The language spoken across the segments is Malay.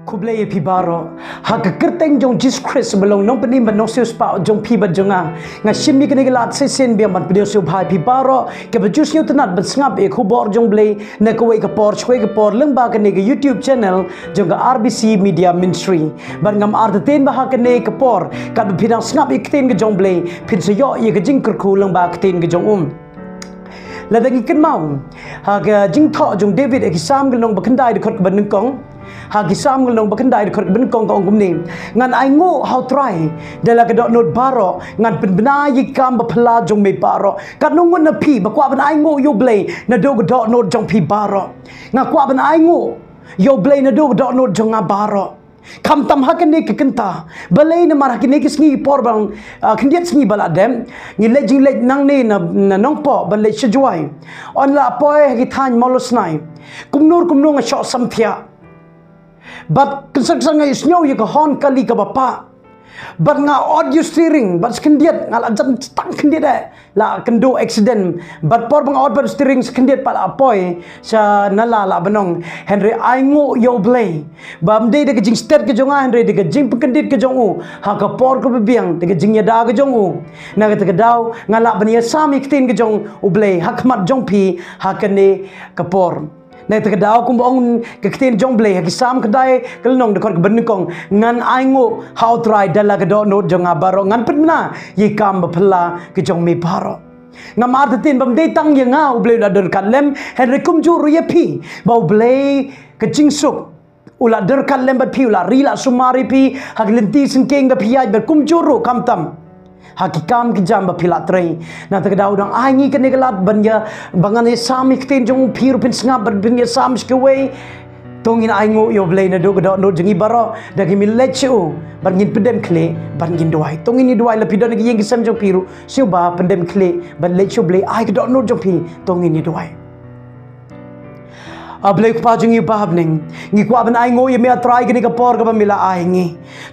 Kublai pibaro hak kerteng jong Jesus Christ belong nong penim ban nosius pa jong pi bajonga nga shimi kene gelat sesen biam ban pedio su bhai pibaro ke bajus nyu tenat ban sngap e khubor jong blai na ko ka por chwe ka por leng ba kene ke YouTube channel jong RBC Media Ministry ban ngam arten ba kene ka por ka bidang sngap e kten ke jong blai pin se yo ye ke jing kur khu leng ba kten ke jong ladang ikan mau hak jing tho jong David e kisam gelong ba khandai de khot ban nung kong hagi sam ngelong bakandai dekat ben kong kong gumni ngan ai ngo how try dela ke dot not baro ngan pen benai kam bapla jong me baro kat nungun na pi bakwa ben ai ngo yo blay na do dot not jong pi baro ngakwa ben ai ngo yo blay na do dot not jong baro kam tam hakane ke kenta balai na marah kini ke sngi por bang kendiat sngi baladem ngi lejing lej nang ne na nong po balai sejuai on la poe ki than molos nai kumnur nga shot samthia but kesang is nyaw ye ka hon kali ka bapa but nga audio steering but skendiat ngala jam tang kendiat la kendo accident but por bang audio steering skendiat pala apoy sa nala la banong Henry aingo yo blay bam de ke jing start ke jonga Henry de ke jing pekendit ke jongu ha ka por ko biang de ke jing ya da ke jongu na ke daw ngala bania sami ktin ke jong u blay hakmat jong pi ha kene ka por nay tagadaw kung buong kaktin jong blay hakisam kaday kalnong dekor kebenukong ngan aingo how try dala kado no jong abaro ngan penna yikam bapla ke jong mi baro ngam artin bam de tang yang nga ublay la der kalem Henry kumjuru ye pi ba ublay ke jingsuk ula der kalem bat pi ula rila sumari pi haglinti singking da pi ay ber kumjuru kamtam hakikam ki jamba pilatrai na tagadaw dang aingi kene galat banya bangane sami kten jong pir pin snga banya sam skeway tongin aingo yo blay na do gadot no jengi baro dagi milechu bangin pendem kle bangin doai tongin ni doai lapidon gi yeng sam jong piru siuba pendem kle ban lechu blay ai gadot no jong pi tongin ni doai ablay ko pa jong yu bahabning ngi kwa ban ai ngo ye me atrai gni ka por ka ba mila ai ngi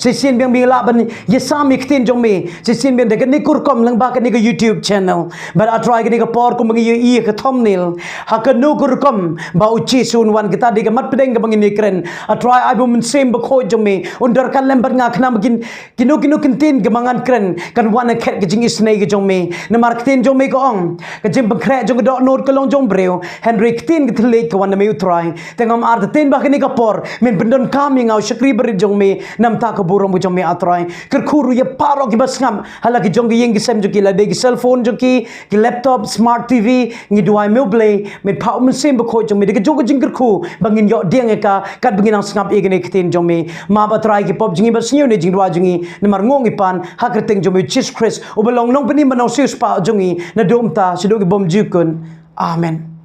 se sin biang bila ban ye sam iktin jong me se sin biang de gni kur kom lang ba ka ni ka YouTube channel but atrai gni ka por ko mangi ye ka thumbnail ha ka no kur kom ba uchi sun wan kita de ka mat pedeng ka bangin ni kren atrai ai bu mun sem ba kho jong me under kan lem ban nga khna magin kino kintin ka mangan kren kan wan khet ka jing isnei ka jong me na marketing jong me ko ong ka jim ban khre jong do nod ka long jong breu Henry ktin ka thle ka wan me try tengam artin ba kini kapor min pendon kami ngau syakri berit jong me nam ta ka burong jong me atrai kerkhuru ye paro ki basngam halaki jong gi yeng sem joki la de cell phone joki ki laptop smart TV ngi duai me play min pau mun sem ba kho jong me de jong jing kerkhu bangin yo diang ka kat bangin ang snap egene kitin jong me ma ba try ki pop jingi ba snyu ne jing dua jingi namar ngong ipan hakerteng jong me Jesus Christ obalong nong pani manau sis pa jongi na domta sidogi bom jukun amen.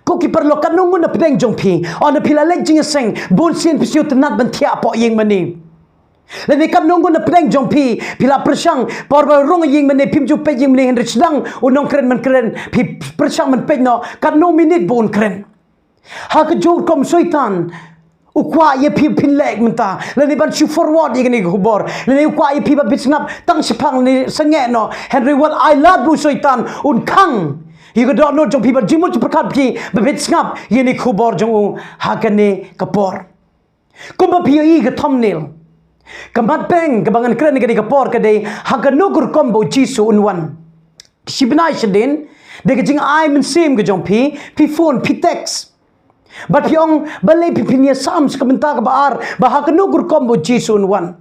Ko ki perlo kanungun na pedeng jong pi on pila lejing seng bun sin pisiu tenat ban tia po yeng mani lani kanungun na pedeng jong pi pila persang por ba rong yeng mani pim ju pe yeng mani Henry sedang unong kren man kren pi persang man pe no kan no minute bun kren ha ka jor kom soitan ukwa ye pi pin leg menta lani ban chu forward ye ni hubor lani ukwa ye pi ba bisnap tang sipang ni senge no Henry what I love bu soitan un kang you got not jong people jimu perkat pi bebet ngap yeni khubor jong hakane kapor kumba pi i ga thumbnail kamat peng kabangan kren ga kapor ka dei hakano gur kombo jisu unwan sibnai shedin de jing ai men sim ga jong pi phone pi text but pyong balai pi pinia sams kamenta ka baar ba hakano gur kombo jisu unwan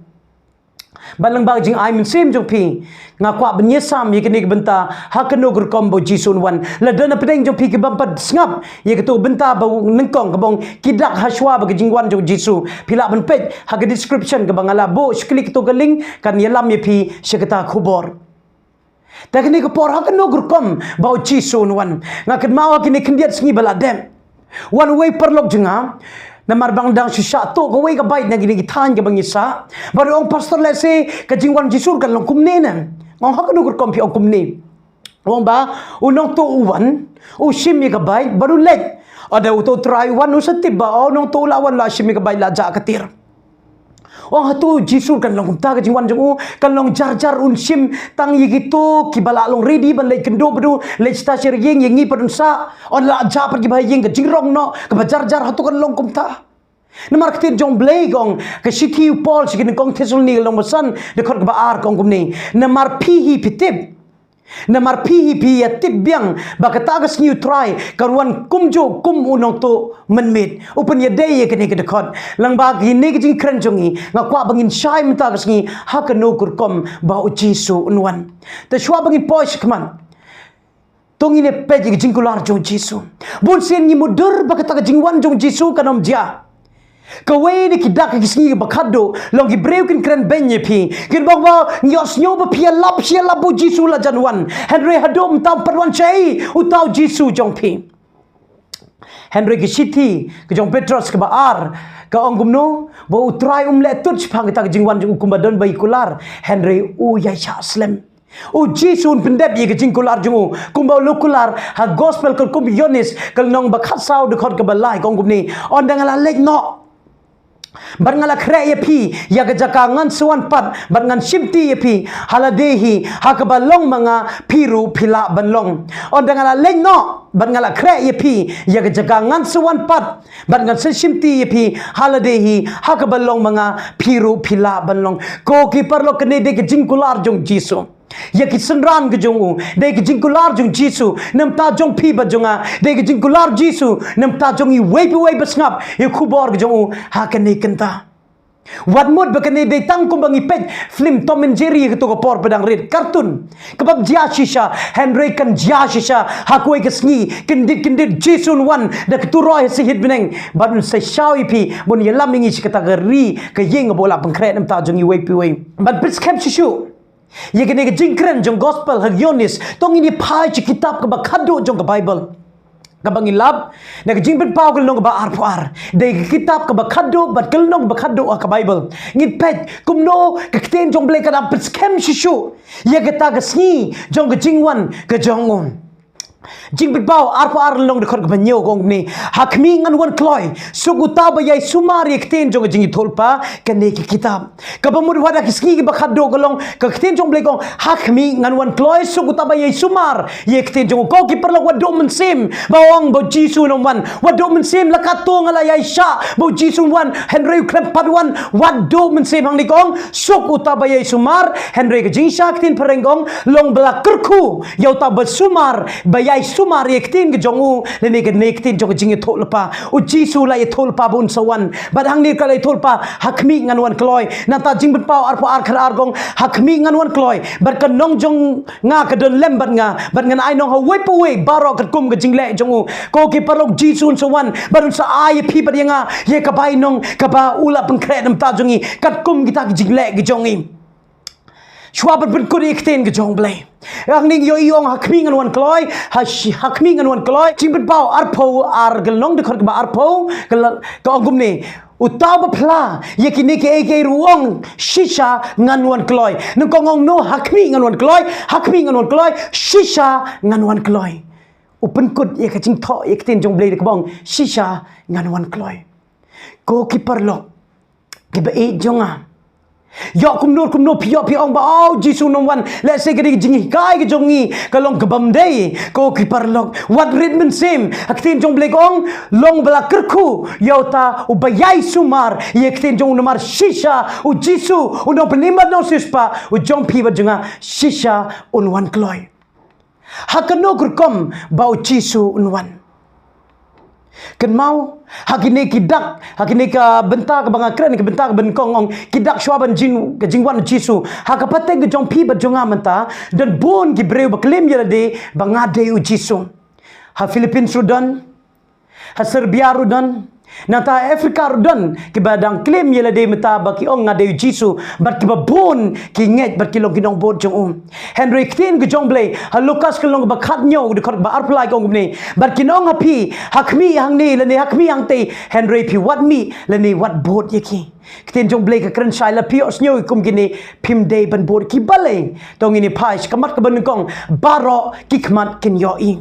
balang bag jing ai min sim jong pi ngakwa benya sam ye kini benta hakano gur kombo jisun wan la dana pedeng jong pi ke bampat ngap ye ketu benta ba nengkong kabong kidak haswa ba jing wan jong jisu pila ban page ha ke description ke bangala bo klik to galing kan yelam ye pi sekata khubor takni ko por hakano gur kom ba jisun wan ngakat mawa kini kendiat sngi bala dem one way perlok jenga namar bang dang sisa to go way ka bait na gini gitan ka bang isa baru ong pastor let's say ka jingwan jisur kan long kumne na ngong hakano gur kompi ong kumne ong ba unong to uwan o sim ka bait baru let ada uto try one usatib ba onong to lawan la sim ka bait la ja katir ong hatu jisur kan long kumta ka jingwan jong kan long jar un sim tang yigito kibala long ready ban le kendo bedu le stasir yeng yengi padun sa on la ja pergi ba yeng ka jingrong no ka jar hatu kan long kumta Namar ketin jong blay gong ke City Paul sikin kong Thessaloniki long masan de khot ba ar kong kumni namar pihi pitip namar pihi pi tip biang bakatagas new try karwan kumjo kum unong to menmit upen ya day ye kene ke khot lang ba gi ne jing kren jongi nga kwa bangin shai mtagas ngi hakano kurkom ba ujisu unwan te shwa bangin poish kman tongine peji jingkular jong Jisu bon sen ni mudur bakataga jingwan jong Jisu kanom dia Kawai ni kidak kisngi bakado long ki breu kin kren benye pi kin bang ba nyos nyoba pi lap bu Jisu la janwan Henry hadom tam perwan chai utau Jisu jong pi Henry ki City ke jong Petros ke baar ka onggumno bo utrai le tut phang ta jingwan jong kumbadon bai kular Henry yai cha slem Jisu pendep ye ke jingkular jungu kumbau lukular ha gospel kul kum yonis kal nong bakhat sau de khot ke balai kong ni on dangala lek no bar ngala khre ye phi ya ga jaka ngan suan pat bar ngan shimti ye phi haladehi hakaba long manga phiru phila banlong on dangala leng no bar ngala khre ye phi ya ga jaka ngan suan pat bar ngan shimti ye phi haladehi hakaba long manga phiru phila banlong ko ki parlo kene de ke jingkular jong Jisu ya ki senran ke jongu de ke jingkular jong Jisu nam ta jong phi ba jonga de ke jingkular Jisu nam ta jong i wei besngap ye khubor ke jongu ha kene kenta wat mod bakane de tang kumbangi pej film Tom and Jerry ke to ko por pedang red kartun kebab jia shisha Henry kan jia shisha hakoi ke sngi kindit Jisu wan da keturo he sihit beneng badun se shawi pi bon ye lamingi kategori ke yeng bola pengkret nam ta jong i wei bad prescribe shishu ye kene ke jingkren jong gospel hag yonis tong ini pai chi kitab ka bakhado jong ka bible ka bangilab na ke jingpen pau ke long ba arpuar de kitab ka bakhado bat kel long bakhado ka bible ngin pet kumno ke kten jong ble ka da preskem shishu ye ke ta ke sni jong ke jingwan ke jongon jingpen pau arpuar long de khot ka banyo gong ni hakmi ngan wan kloi suguta ba yai sumar ye kten jong jingi tholpa ke ne ki kitab ka bamur wada kisni ki bakhado golong ka kten jong ble gong hakmi ngan wan kloi suguta ba yai sumar ye kten jong ko ki perlo wado men sim bawang bo Jisu nom wan wado men sim la ka to ngala yai sha bo Jisu wan Henry krep padwan wado men sim hang ni gong suguta ba yai sumar Henry ke jing sha kten perengong long bla kerku yau ta ba sumar ba yai sumar ye ktin ke jongu le ne ke nektin jong jingi tholpa Jisu la ye tholpa bun sawan badang ni ka le tholpa hakmi ngan wan kloi na ta jing pau arpo ar khar ar gong hakmi ngan wan kloi bar kan nong jong nga ka don lem bat ngan ai nong ho wei po wei baro ka kum ke jing le jongu ko ki parok Jisu sawan barun sa ai phi bat yenga ye ka bai nong ka ba ula pengkret nam ta jongi kat kum kita ke jing le ke jongi shwa ben ko ekten ke jong blai ang ning yo yong hakmi ngan wan kloi hakmi ngan wan kloi jing ben pau arpo ar gelong de khot ba arpo ka ongum ni utaw ba phla ye kini ke eke ruang shisha ngan wan kloi nung kongong no hakmi ngan wan kloi shisha ngan wan kloi open kut ye ka jing tho ye kten jong blai de bong shisha ngan wan kloi ko ki parlo ke ba e jonga yo kumno pio ong ba Jisu nom wan let's say kedi jingi kai ke jongi kalong ke bamdei ko ki parlok what ritmen sim aktin jong blegong long bla kerku yo ta u bayai sumar ye ktin jong nomar shisha u Jisu u no penimba no sispa u jong pi ba jonga shisha un wan kloi hakano kurkom ba u Jisu un wan kan mau hakine kidak hakine ka benta ka banga kren ka benta ka ben kong kidak shwaban jin ka jingwan Jisu hakapate ke jong pi ba jonga manta dan bon ki breu ba claim yela de banga de u Jisu ha Philippines rudan ha Serbia rudan nata Afrika rudan ki badang claim yela de mata ba ki ong ngade Jisu bat ki ba bon ki nget bat ki long ki nong bod jong Henry ktin ke jong blai ha Lucas ke long ba khat nyo de khot ba arplai kong ni bat ki nong hapi hakmi hang ni le ni hakmi hang te Henry pi what mi le ni what bod ye ki ktin jong blai ka kren shai la pi os nyo kum gini pim de ban bod ki bale tong ini pais kamat ka ban kong baro ki kmat kin yo i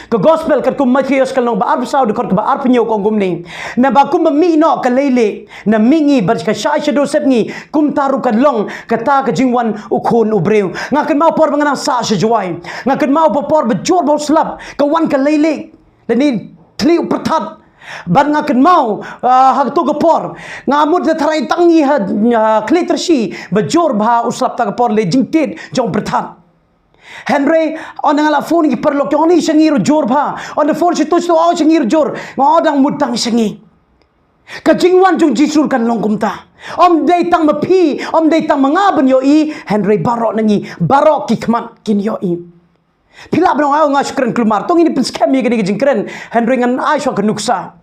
ke gospel kat kum Mattheus kalong ba arp sau de kot ba arp nyo kong gumni na ba kum mi no ka lele na mingi bar ka sha shadow sep ngi kum taru kan long kata ka jingwan ukhon ubreu nga kan mau por bangana sa shjwai nga kan mau por ba jor bo slap ka wan ka lele le ni tli prathat ban nga kan mau hag to gapor nga amud na taray tangi kliter si bajor bah uslap ta gapor le jingtit jong bertat Henry on nga la phone ki perlok yong ni sangir jor bah on the phone si to sangir jor ngodang mutang sangi kajingwan jong jisur kan longkum ta om day tang mapi om day tang mangaban yo i Henry barok nangi barok kikmat kin yo i pila bro nga shukran klumar tong ini penskam ye gani jingkren Henry ngan ai shok nuksa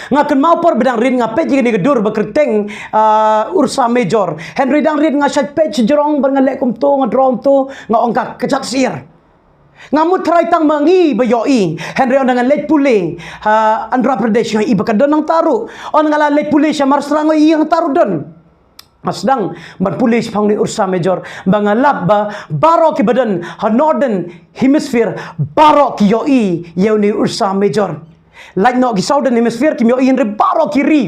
nga kan mau por bedang rin nga pej gani gedur bekerteng ursa major Henry dang rin nga shat pej jorong ber nga lekum to nga drong to nga ongka kecat sir ngamut try tang mangi bayoi Henry on dengan late pule Andhra Pradesh nga iba kadon nang taru on nga late pule siya marsrango iyang taru don masdang berpulis pang ni ursa major bangalap ba baro ki badan northern hemisphere baro ki yoi yau ni ursa major like no ki southern hemisphere ki yoi henry baro ki ri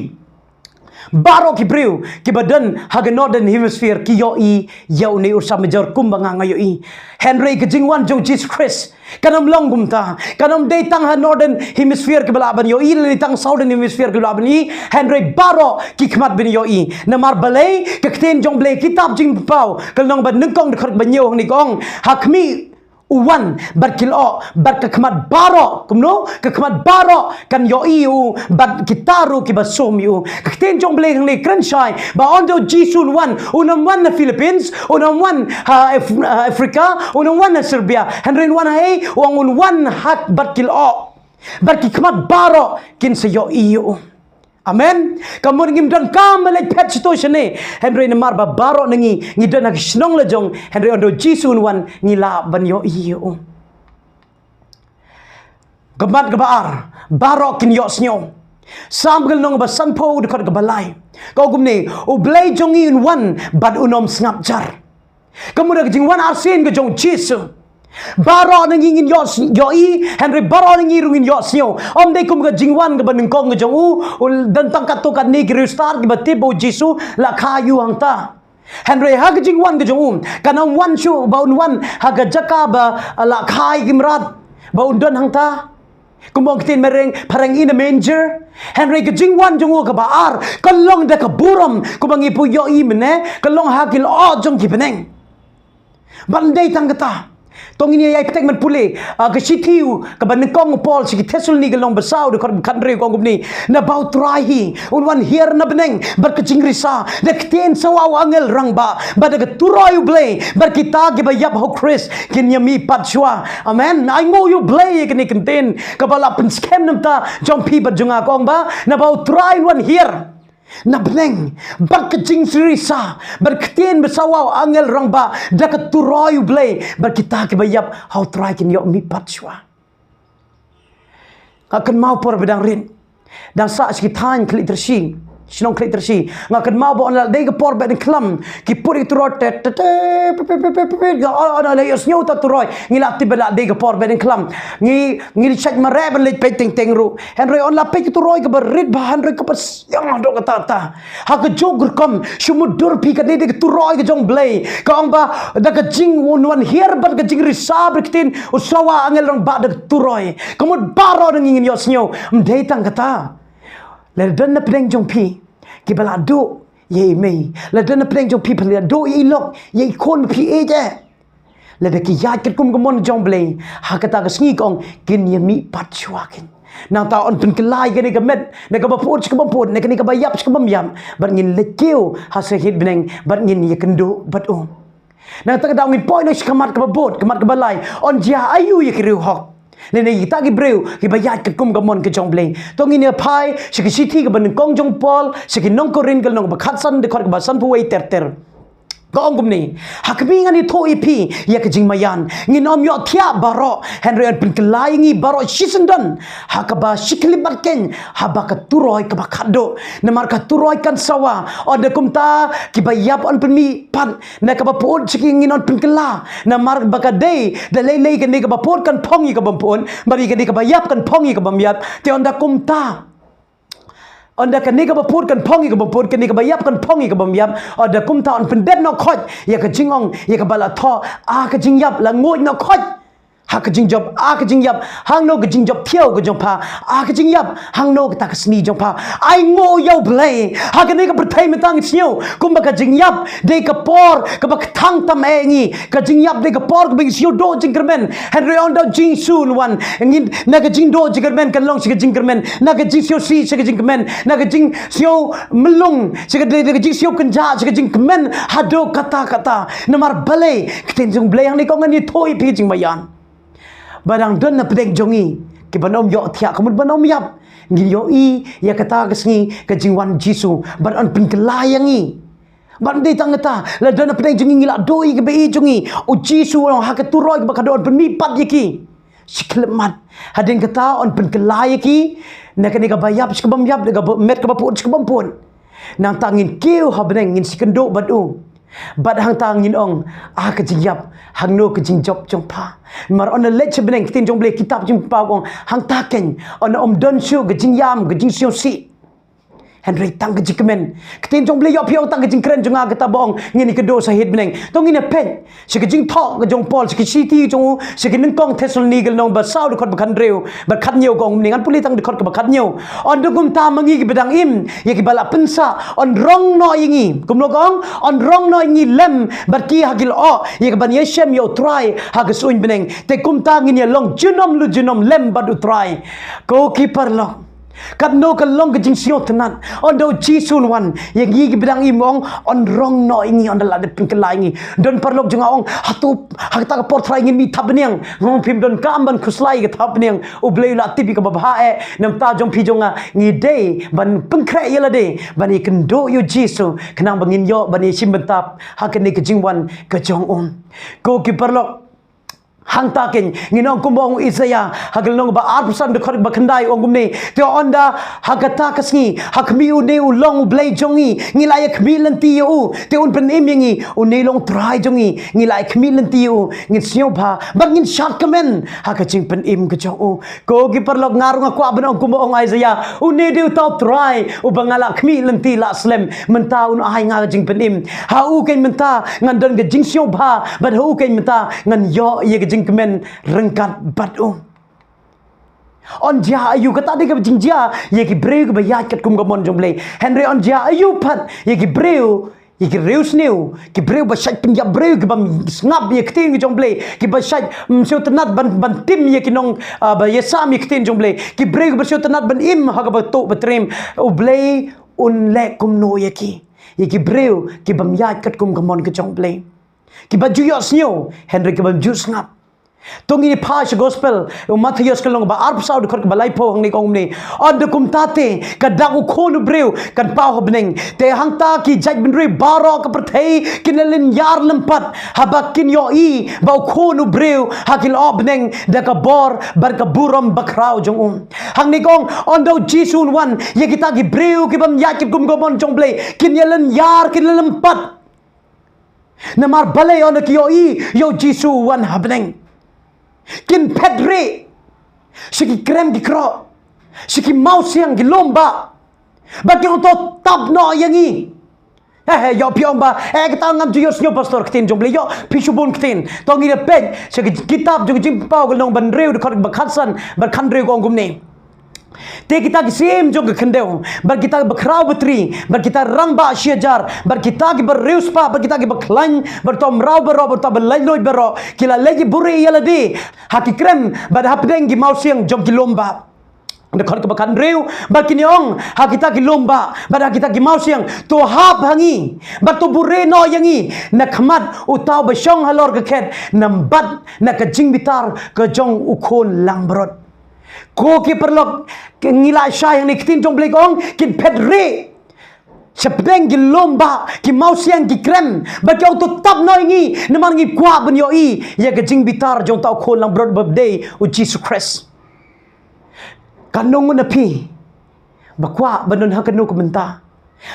baro ki breu ki badan haga northern hemisphere ki yoi yau ni ursa major kumbanga ngayoi Henry ke jingwan jong Jesus Christ kanam long gumta kanam day tang northern hemisphere ke balaban yo il ni tang southern hemisphere ke balaban i Henry baro ki khmat bin yo i namar balai ke kten jong blai kitab jing pau kalong ban nengkong de khot banyo ni kong hakmi uwan berkilo berkekmat baro kumno kekmat baro kan yo iu bar kitaru ki basom yu kten jong blai ni krenshai ba ondo jisun wan unam wan na Philippines unam wan Africa unam wan na Serbia Henry wan hai wang wan hak berkilo berkekmat baro kin se yo iu Amen. Kamu ngim dan kamelet pet situation ni. Henry namar ba baro nangi ngidan nak snong lejong Henry ondo jisun wan ngila ban yo iyo. Gamat gabar baro kin yo snyo. Samgal nong ba sanpo dekat gabalai. Kau gumni u blai jong in wan bad unom snap jar. Kamu dak jing wan arsin ke jong jisu. Baro nang ingin yo i Henry baro nang irungin yo snyo om dei kum ga jingwan ga baneng kong ga jong u dan tangkat to kat ni kristar ki batibo jisu la khayu hangta Henry ha ga jingwan ga jong kanam wan shu baun wan ha ga jaka ba la khai gimrat baun don hangta kumong tin mereng parang in a manger Henry ga jingwan jong u ga baar kalong da ka buram kumang ipu yo i mene kalong hakil o jong ki peneng bandai tangkata tong ini ay petek man puli ke sitiu ke banengkong Paul si tesul ni gelong besau de kor country kong ni na bau trahi unwan hier na beneng berkecing risa de kten sawaw angel rangba bada ke turoy blay berkita ke bayap ho Chris kin yami patshwa amen I know you blay ke ni kenten ke bala pen scam namta jong pi bajunga kong ba na bau try wan hier na beneng berkecing risa berketen besawaw angel rangba dekat turoy blay berkita ke bayap how try kin yo mi patshwa akan mau por bedang rin dan sa sekitan klik tersi sinong klik tersi ngakan mau bo on dei ke por bedang klam ki puri turot te ga ona le yos nyota turoy ngila ti bela dei ke por bedang klam ngi check mare ben le pe ting ting ru Henry on la pe ki turoy ke berit ba Henry ke pas yang do kata ta ha ke jogur kom sumudur pi ke dei ke turoy ke jong blay ka ong ba da ke jing wan hier bar ke jing risa berketin usawa angel rang ba de turoy kamut baro ngin yos nyo mdei tang kata le dan na pedeng jong pi ki bala do ye me le dan na pedeng jong pi le do i lok ye kon pi e je le de ki ya ket kum gmon jong blay ha kata ke sngi kong kin ye mi pat chwakin nang ta on pin kelai ke ni ke met ne ke baput ke baput ne ke ni ke bayap ke bamyam bar ngin le keu ha se hit beneng bar ngin ye kendo bat om nang ta daw ngin poi no skamat ke babot kemat ke balai on dia ayu ye kriu hok Nene kita ki breu ki bayat ke kum gamon ke jong bleng tong ini pai siki siti ke ban kong jong Paul siki nong korin ke nong bakhatsan de khor ke basan puwei ter Kong gumni hakmi ngani to ipi ya ke jing mayan nginom yo thia baro Henry pin kelai ngi baro sisendon hakaba sikli barken habaka turoy ka bakado namar ka turoy kan sawa ode kumta ki bayap on pin pan na ka bapod siki nginon pin kela namar bakade de lele ke ni ka bapod kan pongi ka bampon bari ke ni ka bayap kan pongi ka bamyat te onda kumta Onda kan ni ka bapur kan pongi ka bapur kan ni ka bayap kan pongi ka bamyap onda kumta on pendet no khoj ya ka jingong ya ka bala tho a ka jingyap la ngoj no khoj ha ka jing job a ka jing yap hang no ka jing job thiau ka jong pha a ka jing yap hang no ka ta ka sni jong pha ai ngo yo blai ha ka ne ka perthai me tang chiu kum ba ka jing yap de ka por ka ba thang tam e ngi ka jing yap de ka por ka bing siu do jing kermen henry on do jing sun wan ngin na ka jing do jing kermen kan long si ka jing kermen na ka jing siu si si ka jing kermen na ka jing siu melung si ka de ka jing siu kan ja si ka jing kermen hado kata namar balai kten jong blai hang ni ko ngani thoi pi jing mayan barang don na pedeng jongi ke banom yo thia kamut banom yap ngin yo I ya kata kesngi ke jingwan jisu bar an pin kelayangi bar de tangata la don na pedeng jongi ngila doi ke bei jongi o jisu on ha ke turoi ke bakadon pen mi pat yaki siklemat hadeng kata on pen kelayaki na ke ka bayap sikabam yap de ka met ka bapun sikabam pun nang tangin keu ha beneng ngin sikendo badu bad hang tang ngin ong a ka jingyap hang no ka jingjop jong pa mar on le che beneng tin jong ble kitab jing pa ong hang ta ken on om don shu ka jingyam ka jing shu si Henry tang ka jikmen ktin jong ble yo pyo tang ka jing kren jong a ka tabong ngin ka do sa hit beneng tong ina pen si ka jing thok ka jong pol si ka city jong si ka ning kong Thessaloniki nong ba sau de khot ba kan reu ba khat nyeu kong ningan puli tang de khot ka ba khat nyeu on de gum ta mangi ki bedang im ye ki bala pensa on rong no yingi kum no kong on rong no yingi lem ba ki hagil o ye ka ban ye shem yo try ha ka suin beneng te kum ta ngin ye long junom lu junom lem ba du try ko keeper long kat no ka long ka jing sio tenan on do jisun wan yang gi ki bidang imong on rong no ingi on la de pin ka lai don parlok junga ong hatu hakta ka portrai ngin mi tabniang ngong pim don kamban khuslai ka tabniang u blei la tibi ka babha e nam ta jong pi jonga ngi de ban pengkre yela de ban i kan do yo jisu kanang bangin yo ban i simbentap hakan ni ka jingwan ka jong ko ki parlok hang takin nginong kumbong Isaya hagal nong ba arpusan de khor ba khandai ongum ni te onda hagata kasngi hakmi u ne u long blai jongi ngilai khmi lanti u te un pen imingi u ne long trai jongi ngilai khmi lanti u ngin sio ba ba ngin shat kamen hakaching pen im ka jong u ko gi parlok ngarung ko abnong kumbong Isaya u ne de tau trai u bangala khmi lanti la slem menta un ai nga jing pen im ha u ken menta ngan don ga jing sio ba ba hu ken menta ngan yo ye kemen rengkat batu on dia ayu kata de ke jingjia ye ki breu ke bayat kat kum gamon jomble Henry on dia ayu pat ye ki breu ye ki reus new ki breu ba shat pin ya breu ke bam snap ye ktin ke jomble ki ba shat mseu tenat ban tim ye ki nong ba ye sam ye ktin jomble ki breu ke ba seu tenat ban im ha ba to batrim u blei un le kum no ye ki breu ki bam yat kat kum gamon ke jomble ki ba ju yo sneu Henry ke bam ju snap tongi ni phas gospel Matthews kalong ba arp saud khor balai pho hang ni kong ni on de kum tate ka dagu khonu breu kan pau hobneng te hang ta ki jaj bin re baro ka perthei kinalin yar lempat habakin yo I ba khonu breu hakil obneng de ka bor bar ka buram bakrau jong hang ni kong on do jisun wan ye kita ki breu ki bam ya ki kum gomon jong ble kinalin yar kinalin lempat namar balai on ki yo jisu wan habneng kin pedre siki krem di kro siki mau siang di lomba bagi untuk tab no yangi yo piong ba kita ngam ju yo pastor ktin jomble yo pishubun ktin tongi de pej siki kitab ju jim pau galong ban reu de khot bakhatsan bar khandre ko ngumne te kita ki sim jong khendeu bar kita bakrau betri bar kita rangba syajar bar kita ki bar reuspa bar kita ki baklain bar tom rau bar tab lailoi bar kila legi buri yaladi hakikrem bar hapdeng ki mausiang jom ki lomba de khot ka bakan reu bar kinyong hakita ki lomba bar kita ki mausiang to hap hangi bar to bure no yangi na khmat utau basong halor ka khet nambat na ka jingbitar ka jong ukhon langbrot ko ki perlok ngila syah yang niktin jong blekong kin pedre sepdeng ki lomba ki mausiang ki krem ba kau tu tap no ingi nemar ngi kwa ben yo I ya ke jing bitar jong tau khol lang brod birthday u Jesus Christ kanong na pi ba kwa benon ha kanu ko menta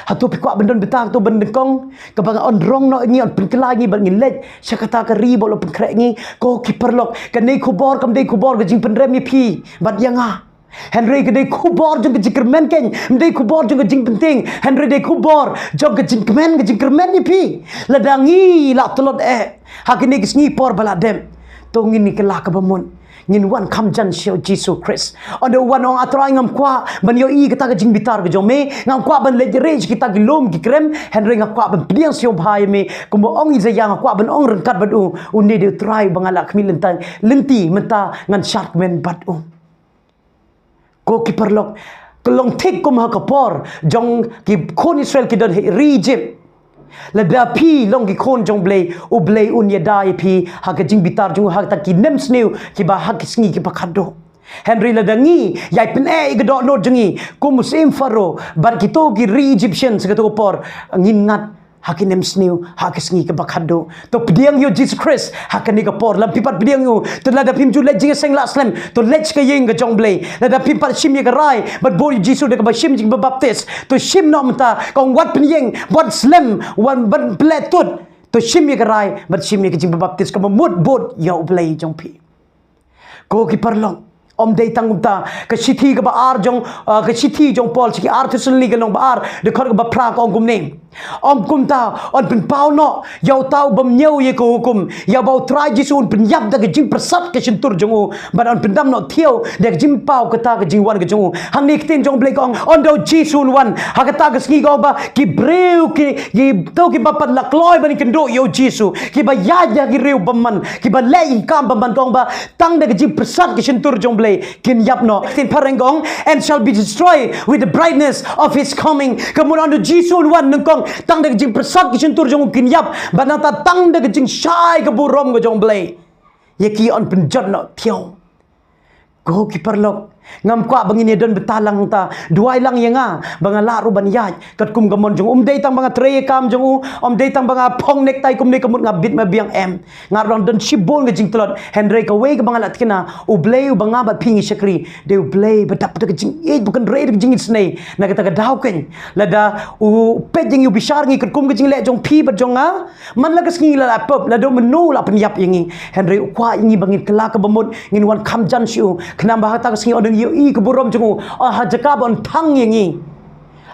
hatu pi kwa benon betang tu bendekong kabang on rong no ingi on pinkelai ngi ban ngi lej sakata ka ri bolo pinkrek ngi ko ki perlok kanei kubor kam dei kubor ke jing penrem ni pi bat yanga Henry ke dei kubor jong ke jingkermen ken dei kubor jong ke jing penting Henry dei kubor jong ke jingkermen ni pi ladangi la telot hakini ke sngi por baladem to ngin ni kelak ka bamun ngin wan kham jan shio Jesus Christ on the one ong atrai ngam kwa ban yo I kita ka jing bitar ka jome ngam kwa ban le rej kita ki lom ki krem henry ngam kwa ban piang sio bhai me kum ong I yang kwa ban ong rengkat bat u ne de try bangala khmi lentan lenti menta ngan shark men bat u ko ki perlok kelong thik kum ha kapor jong ki khon Israel ki don Egypt la da pi long ki khon jong blay u blay un ya dai pi ha ka jing bitar jong ha ta ki nem sneu ki ba ha ki sngi ki pakado Henry la dangi yai pen e ga do no jengi ko musim faro bar ki to ki re Egyptian sa to por ngin ngat ha ki nem sneu ha ki sngi ki pakado to pdiang yo Jesus Christ ha ka ni ka por lam pipat pdiang yo to la da pim ju le jing seng la slam to lech ka yeng ga jong blay la da pim pat shim ye ga rai but boy Jesus de ka ba shim jing ba baptist to shim no mta kong wat pin yeng wat slam wan ban pletut to shim ye ga rai but shim ye ka jing ba baptist ka ba mut bot yo blay jong pi ko ki parlong om day tangumta ka sithi ka ba ar jong ka sithi jong Paul si ar thusli ka long ba ar de khor ka ba pra ka ong kum nem om kumta on pin pau no yau tau bam nyeu ye ko hukum ya bau trai jisun pin yap da ka jing prasat ka sintur jong u ban on pin dam no thieu de jing pau ka ta ka jing wan ka jong u hang ni ktin jong blek ong on do jisun wan ha ka ta ka ski go ba ki breu ki to ki ba pat la kloi ban ki ndo yo jisu ki ba ya ki reu baman ki ba lei kam baman kong ba tang de ka jing prasat ka sintur jong blek kin yap no tin parengong and shall be destroyed with the brightness of his coming kemudian on do jisun wan nung tang de jing prasad ki sintur jong kin yap banata tang de jing shai ka burom ga jong blay ye ki on penjot no thiau go ki perlok ngam kwa bangin don betalang ta duai lang yenga bangala ru ban yai kat kum gamon jong dei tang banga tre kam jong dei tang banga phong nek tai kum ne kamut ngabit ma biang em ngar rong don shibol ga jing tlot henry ka we ga bangala tkina u blay u banga ba pingi shakri de u blay betap de jing e bukan re de jing snei na ka ta daw ken lada u pet jing u bishar ngi kat kum ga jing le jong pi ba jong a man la ka sngi la pop la do menu la pen yap yengi henry u kwa ngi bangin kala ka bamut ngin wan kham jan shu khnam ba ta ka sngi odeng yo I ke burom jong ha jaka bon thang yengi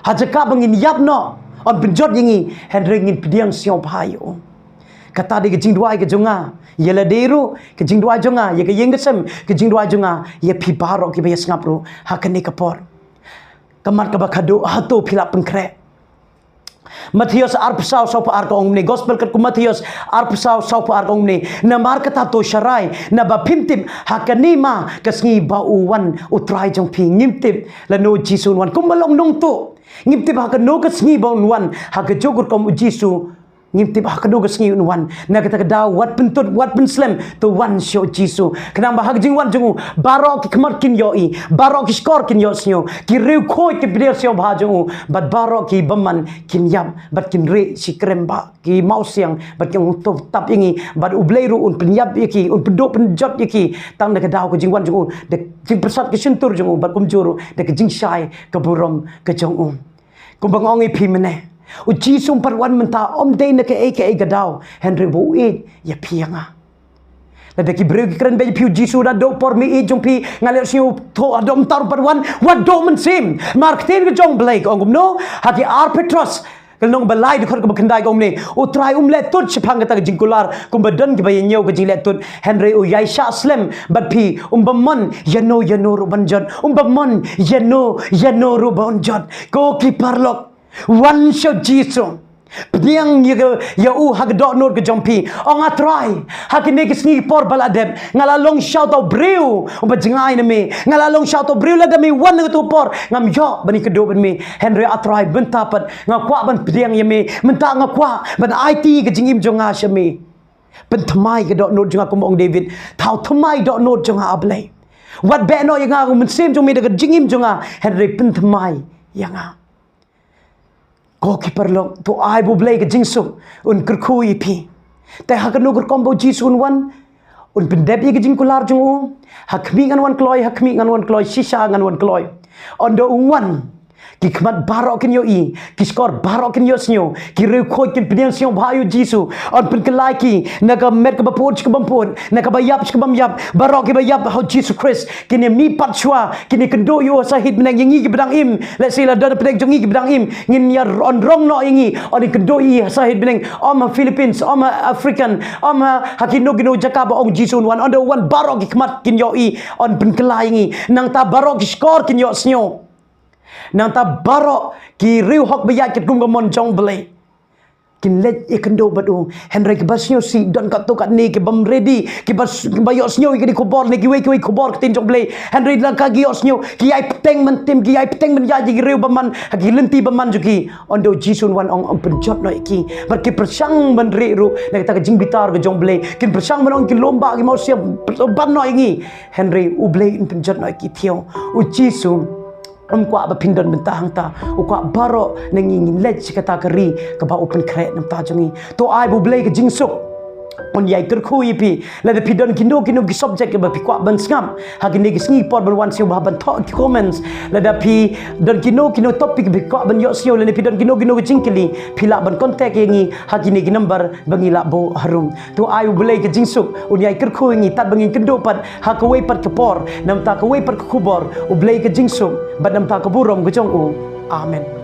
ha jaka bangin yap no on penjot yengi henry ngin pidiang siong phayo kata de jing duai ke jonga yela deru ke jing duai jonga ye ke yeng kesem ke jing duai jonga ye pi baro ki be ngapru ha kene kapor kamat ka bakado ha to phila pengkre Matthias arpsau sau pa arkong ne gospel kat ku Matthias arpsau sau pa arkong ne na markata to sharai na ba pimtip hakanima kasngi ba uwan utrai jong pi ngimtip la no jisun wan kumalong nong to ngimtip hakano kasngi ba uwan hakajogur kom jisu ngimtip hakano kasngi unwan na kata daw wat pentut wat penslam to wan show jisu kenamba hagjing wan jong barok kmat kin yoi barok skor kin yo snyo ki rew khoi ki bler sio bha jong bat barok ki baman kin yam bat kin re si kremba ki mau siang bat kin to tap ingi bat ubleiru un penyap yaki un pedok penjot yaki tang de daw ko jing wan jong de jing persat ki sintur jong bat kum juru de jing shai ke burom ke jong kum bangong i pimene u jisum parwan menta om de na ke gadau henry bo e ya pianga la de ki breu ki kren be piu jisu da do por mi e jong pi ngale siu to adom tar parwan wat do men sim mark ten ke jong blake ongum no haki ar petros kelong balai de khor ke kendai gom ne u try le tut chipang ta jingkular kum badan ke bay nyau ke jing le tut henry u yai sha slem bat pi bamon yano ru banjot bamon yano ru banjot ko ki parlok one shot jisu Pediang ya hagdok not ke jompi ong atrai hakine ke sngi por baladem ngalalong shout out breu bajengai neme ngalalong shout out breu la demi wan tu por ngam yo bani kedo ben me henry atrai bentapat ngakwa ban pediang yeme menta ngakwa ban it ke jingim jonga shame pen thamai ke dok not jonga kumong david thau thamai dok not jonga ablai wat be no yanga men sem jong me de jingim jonga henry pen thamai yanga ko ki perlok to ai bu blai ke jingsu un kerkhui pi te hakanu gur kombo jisun wan un pendep ye ke jingkular jung u hakmi ngan wan kloi shisha ngan wan kloi on do wan ki khmat barok kin yo i ki skor barok kin yo snyo ki re khoi kin pinian snyo bhayu jisu on pin kelai ki na ka met ka bapot ka bampon na ka bayap ka bamyap barok ki bayap how Jesus Christ kini mi patchwa kini kendo yo sahid menang yangi ki bedang im let sila dan pedang jongi ki bedang im ngin ya on rong no yangi on kendo i sahid menang om Philippines om African om hakino gino jakaba ong jisun one on the one barok ki khmat kin yo i on pin kelai yangi nang ta barok ki skor kin yo snyo nang ta barok ki riu hok bayat ket gum gamon jong belai kin let ikendo badu Henry ke basnyo si don kat to kat ni ke bam ready ke bas bayot snyo ke di kubor ni ki we kubor ke tin jong belai Henry la ka gi osnyo ki ai peteng men tim ki ai peteng men ya ji riu baman ki lenti baman juki ondo jisun wan ong penjot no iki bar ki persang men ri ru na kita ke jing bitar ke jong belai kin persang men ong ki lomba ki mau siap ban no ingi Henry u belai penjot no iki theo u jisun kwa ba pindon bentang ta kwa baro nangingin led kata keri ka ba open kret nam ta jongi to ai bu blai ke jingsuk on yai ter khu ipi la de pidon kindo ki subject ke ba pi kwa ban skam ha ki ne ki sngi pot ban wan sio ba ban talk comments la da pi don kino topic bi kwa ban yo sio la ne pidon kino ki jingkili pila ban contact yangi ha ki ne ki number bangi la bo harum to ai bu blai ke jingsuk on yai ter khu ngi tat bangi kendo pat ha ka wei pat ke por nam ta ka wei pat ke kubor u blai ke jingsuk ba nam ta ka burom ke jong u amen